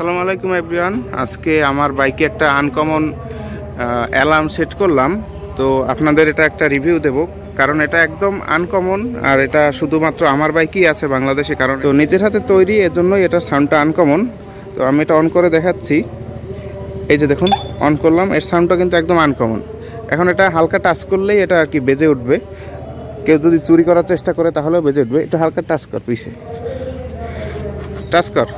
আসসালামু আলাইকুম এভরিওয়ান। আজকে আমার বাইকে একটা আনকমন অ্যালার্ম সেট করলাম, তো আপনাদের এটা একটা রিভিউ দেব। কারণ এটা একদম আনকমন, আর এটা শুধুমাত্র আমার বাইকই আছে বাংলাদেশে, কারণ তো নিজের হাতে তৈরি, এজন্যই এটা সাউন্ডটা আনকমন। তো আমি এটা অন করে দেখাচ্ছি। এই যে দেখুন, অন করলাম, এর সাউন্ডটা কিন্তু একদম আনকমন। এখন এটা হালকা টাচ করলেই এটা আর কি বেজে উঠবে। কেউ যদি চুরি করার চেষ্টা করে তাহলেও বেজে উঠবে। একটু হালকা টাচ কর, পিছে টাচ কর।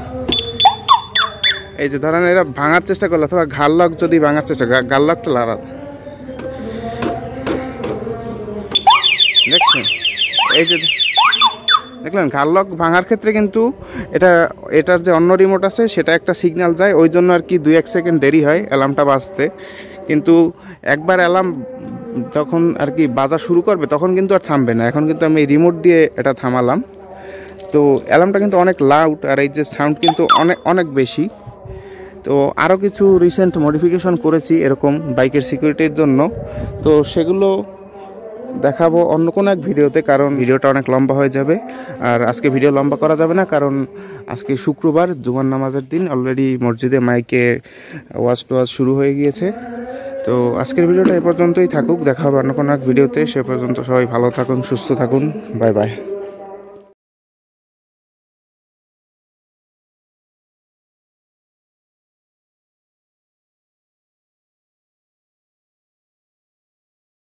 এই যে ধরেন এরা ভাঙার চেষ্টা করলো, অথবা ঘাড় লক যদি ভাঙার চেষ্টা করে, ঘাড় লকটা লড়া দেখছেন। এই যে দেখলেন, ঘাড় লক ভাঙার ক্ষেত্রে কিন্তু এটার যে অন্য রিমোট আছে সেটা একটা সিগন্যাল যায়, ওই জন্য আর কি 2-1 সেকেন্ড দেরি হয় অ্যালার্মটা বাজতে। কিন্তু একবার অ্যালার্ম যখন আর কি বাজা শুরু করবে তখন কিন্তু আর থামবে না। এখন কিন্তু আমি রিমোট দিয়ে এটা থামালাম। তো অ্যালার্মটা কিন্তু অনেক লাউড, আর এই যে সাউন্ড কিন্তু অনেক অনেক বেশি। তো আরও কিছু রিসেন্ট মডিফিকেশন করেছি এরকম বাইকের সিকিউরিটির জন্য, তো সেগুলো দেখাবো অন্য কোনো এক ভিডিওতে, কারণ ভিডিওটা অনেক লম্বা হয়ে যাবে। আর আজকে ভিডিও লম্বা করা যাবে না, কারণ আজকে শুক্রবার, জুমার নামাজের দিন। অলরেডি মসজিদে মাইকে ওয়াজ টোয়াজ শুরু হয়ে গিয়েছে। তো আজকের ভিডিওটা এ পর্যন্তই থাকুক, দেখা হবে অন্য কোনো এক ভিডিওতে। সে পর্যন্ত সবাই ভালো থাকুন, সুস্থ থাকুন, বাই বাই।